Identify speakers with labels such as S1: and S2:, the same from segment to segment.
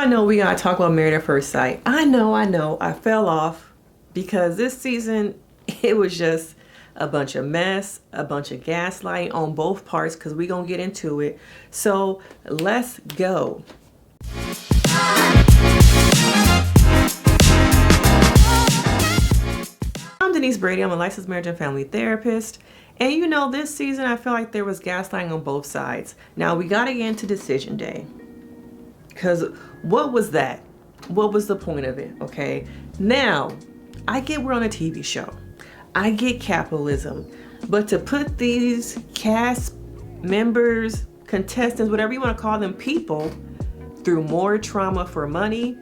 S1: I know we gotta talk about Married at First Sight. I know. I fell off because this season it was just a bunch of mess, a bunch of gaslight on both parts because we gonna get into it. So let's go. I'm Denise Brady. I'm a licensed marriage and family therapist. And you know, this season I feel like there was gaslighting on both sides. Now we gotta get into decision day. Because what was that? What was the point of it? Okay. Now, I get we're on a TV show. I get capitalism. But to put these cast members, contestants, whatever you want to call them, people, through more trauma for money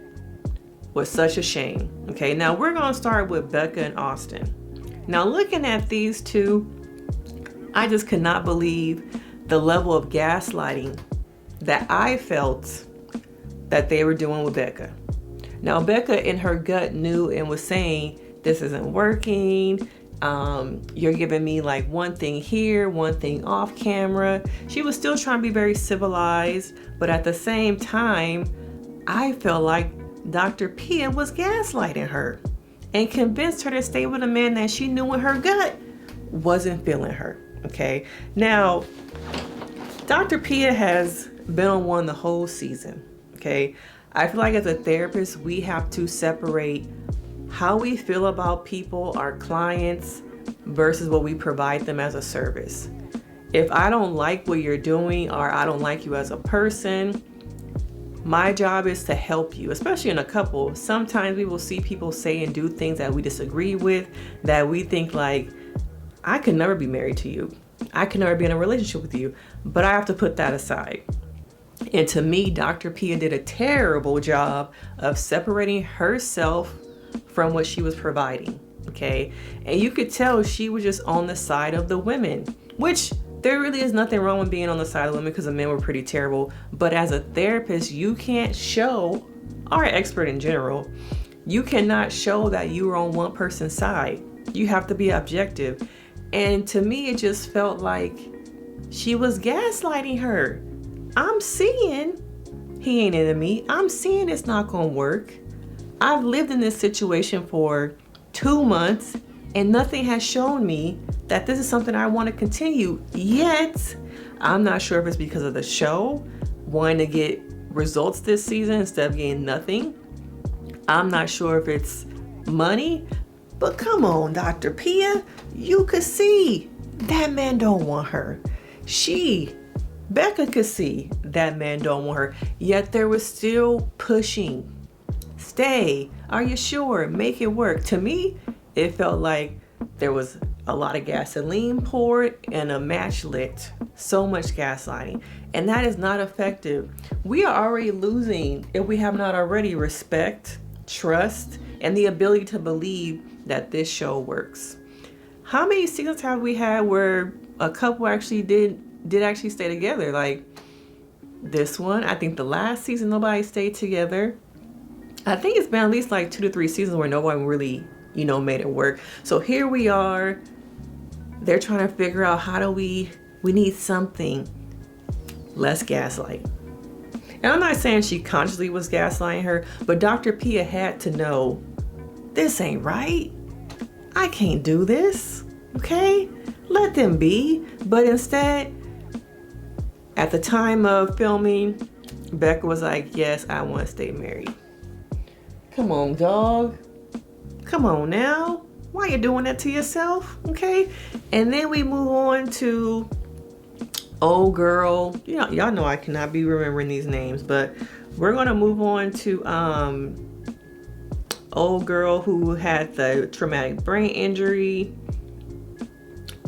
S1: was such a shame. Okay. Now, we're going to start with Becca and Austin. Now, looking at these two, I just could not believe the level of gaslighting that I felt that they were doing with Becca. Now, Becca in her gut knew and was saying, this isn't working. You're giving me like one thing here, one thing off camera. She was still trying to be very civilized, but at the same time, I felt like Dr. Pia was gaslighting her and convinced her to stay with a man that she knew in her gut wasn't feeling her. Okay. Now, Dr. Pia has been on one the whole season. Okay. I feel like as a therapist, we have to separate how we feel about people, our clients, versus what we provide them as a service. If I don't like what you're doing or I don't like you as a person, my job is to help you, especially in a couple. Sometimes we will see people say and do things that we disagree with, that we think like, I could never be married to you. I could never be in a relationship with you, but I have to put that aside. And to me, Dr. Pia did a terrible job of separating herself from what she was providing. Okay. And you could tell she was just on the side of the women, which there really is nothing wrong with being on the side of women because the men were pretty terrible. But as a therapist, you can't show, or an expert in general, you cannot show that you were on one person's side. You have to be objective. And to me, it just felt like she was gaslighting her. I'm seeing he ain't into me. I'm seeing it's not gonna work. I've lived in this situation for 2 months and nothing has shown me that this is something I want to continue. Yet, I'm not sure if it's because of the show, wanting to get results this season instead of getting nothing. I'm not sure if it's money, but come on, Dr. Pia, you could see that man don't want her. Becca could see that man don't want her, yet there was still pushing. Stay. Are you sure? Make it work. To me, it felt like there was a lot of gasoline poured and a match lit. So much gaslighting. And that is not effective. We are already losing, if we have not already, respect, trust, and the ability to believe that this show works. How many seasons have we had where a couple actually did actually stay together? Like this one, I think the last season nobody stayed together. I think it's been at least like 2 to 3 seasons where no one really, made it work. So here we are. They're trying to figure out how do we need something less gaslight. And I'm not saying she consciously was gaslighting her, but Dr. Pia had to know this ain't right. I can't do this. Okay? Let them be. But instead, at the time of filming, Becca was like, yes, I want to stay married. Come on, dog. Come on now. Why are you doing that to yourself? Okay. And then we move on to old girl. Y'all know I cannot be remembering these names, but we're going to move on to old girl who had the traumatic brain injury,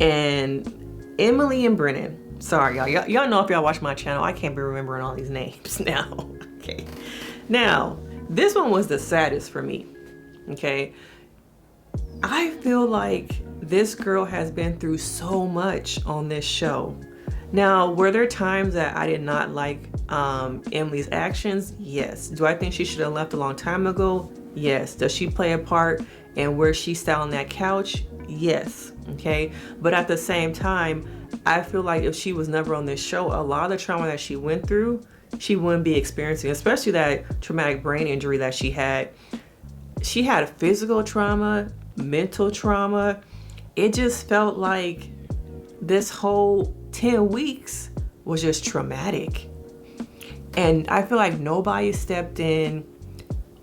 S1: and Emily and Brennan. Sorry, y'all know if y'all watch my channel, I can't be remembering all these names now. Okay. Now, this one was the saddest for me. Okay. I feel like this girl has been through so much on this show. Now, were there times that I did not like Emily's actions? Yes. Do I think she should have left a long time ago? Yes. Does she play a part in where she sat on that couch? Yes. Okay. But at the same time, I feel like if she was never on this show, a lot of the trauma that she went through, she wouldn't be experiencing, especially that traumatic brain injury that she had. She had physical trauma, mental trauma. It just felt like this whole 10 weeks was just traumatic. And I feel like nobody stepped in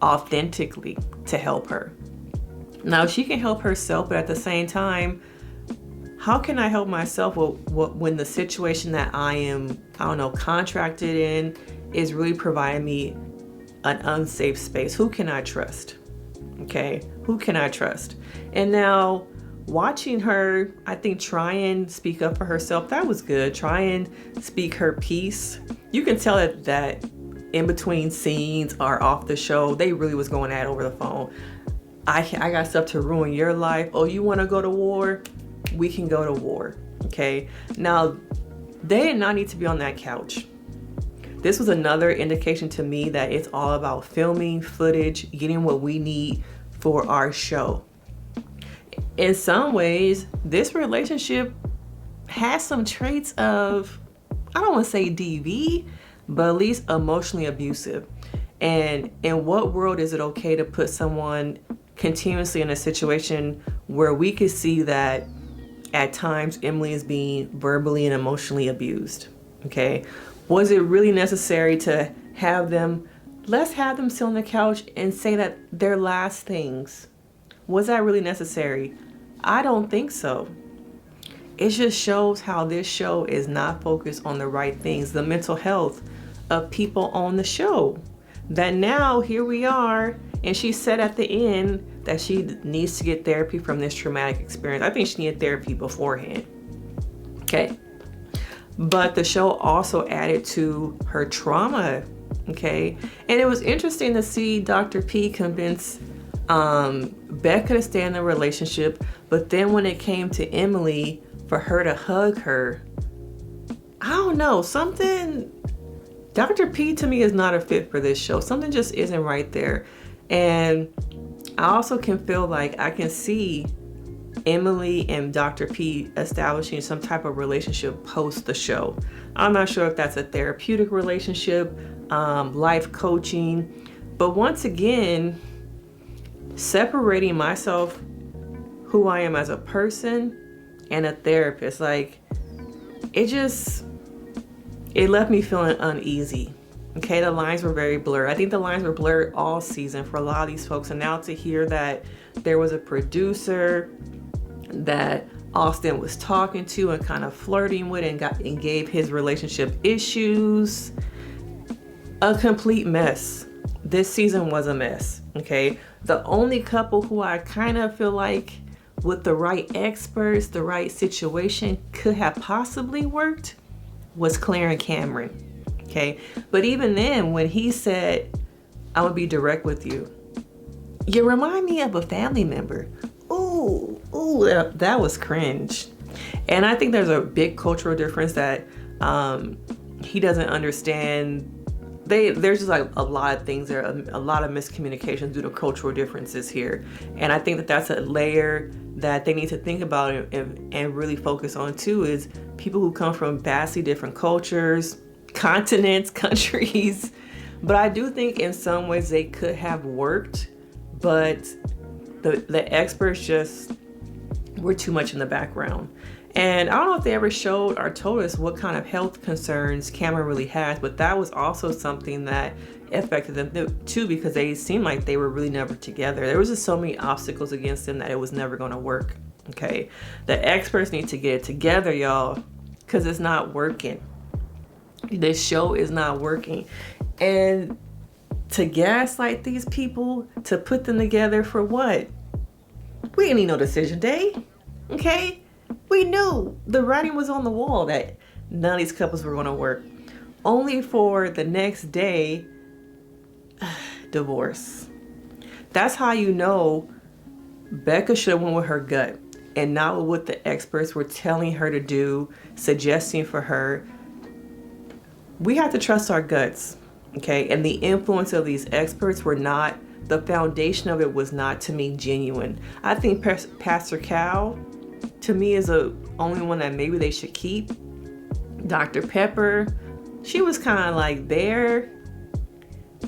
S1: authentically to help her. Now, she can help herself, but at the same time, how can I help myself when the situation that I am, contracted in is really providing me an unsafe space? Who can I trust? Okay, who can I trust? And now, watching her, I think, try and speak up for herself, that was good. Try and speak her piece. You can tell that in between scenes or off the show, they really was going at it over the phone. I got stuff to ruin your life. Oh, you want to go to war? We can go to war. Okay. Now, they did not need to be on that couch. This was another indication to me that it's all about filming footage, getting what we need for our show. In some ways, this relationship has some traits of, I don't want to say DV, but at least emotionally abusive. And in what world is it okay to put someone continuously in a situation where we could see that at times Emily is being verbally and emotionally abused? Okay. Was it really necessary to have them, let's have them sit on the couch and say that their last things? Was that really necessary? I don't think so. It just shows how this show is not focused on the right things, the mental health of people on the show. That now here we are, and she said at the end that she needs to get therapy from this traumatic experience. I think she needed therapy beforehand. Okay. But the show also added to her trauma. Okay. And it was interesting to see Dr. P convince Becca to stay in the relationship, but then when it came to Emily, for her to hug her, I don't know, something, Dr. P to me is not a fit for this show. Something just isn't right there. And I also can feel like I can see Emily and Dr. P establishing some type of relationship post the show. I'm not sure if that's a therapeutic relationship, life coaching, but once again, separating myself, who I am as a person and a therapist, like it left me feeling uneasy. Okay, the lines were very blurred. I think the lines were blurred all season for a lot of these folks. And now to hear that there was a producer that Austin was talking to and kind of flirting with and gave his relationship issues, a complete mess. This season was a mess. Okay, the only couple who I kind of feel like with the right experts, the right situation could have possibly worked was Clare and Cameron. Okay, but even then, when he said, "I'm gonna be direct with you," you remind me of a family member. Ooh, that was cringe. And I think there's a big cultural difference that he doesn't understand. There's just like a lot of things there, a lot of miscommunication due to cultural differences here. And I think that that's a layer that they need to think about and really focus on too, is people who come from vastly different cultures, continents, countries. But I do think in some ways they could have worked, but the experts just were too much in the background. And I don't know if they ever showed or told us what kind of health concerns Cameron really has, but that was also something that affected them too, because they seemed like they were really never together. There was just so many obstacles against them that it was never going to work. Okay, the experts need to get it together, y'all, because it's not working. This show is not working. And to gaslight these people, to put them together for what? We didn't need no decision day. Okay? We knew the writing was on the wall that none of these couples were going to work. Only for the next day, divorce. That's how you know Becca should have went with her gut and not with what the experts were telling her to do, suggesting for her. We have to trust our guts, okay? And the influence of these experts were not, the foundation of it was not, to me, genuine. I think Pastor Cal, to me, is the only one that maybe they should keep. Dr. Pepper, She was kind of like there,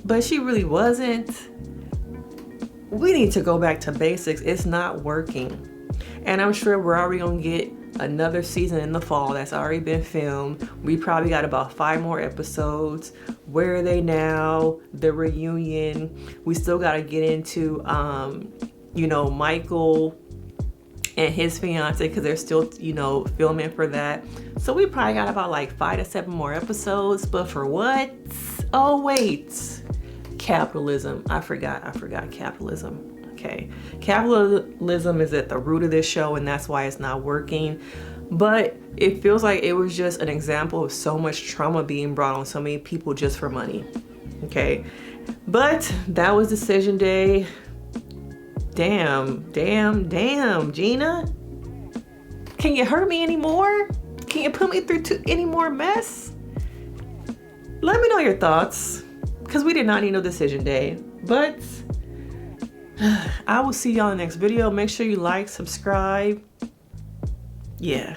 S1: but she really wasn't. We need to go back to basics. It's not working. And I'm sure we're already gonna get another season in the fall that's already been filmed. We probably got about 5 more episodes. Where are they now? The reunion. We still got to get into Michael and his fiance, because they're still filming for that. So we probably got about like 5 to 7 more episodes. But for what? Oh wait, capitalism. I forgot capitalism. Okay, capitalism is at the root of this show, and that's why it's not working. But it feels like it was just an example of so much trauma being brought on so many people just for money. Okay, but that was decision day. Damn, Gina, can you hurt me anymore? Can you put me through any more mess? Let me know your thoughts, because we did not need no decision day. But I will see y'all in the next video. Make sure you like, subscribe. Yeah.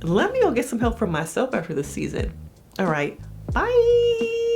S1: Let me go get some help from myself after this season. All right. Bye.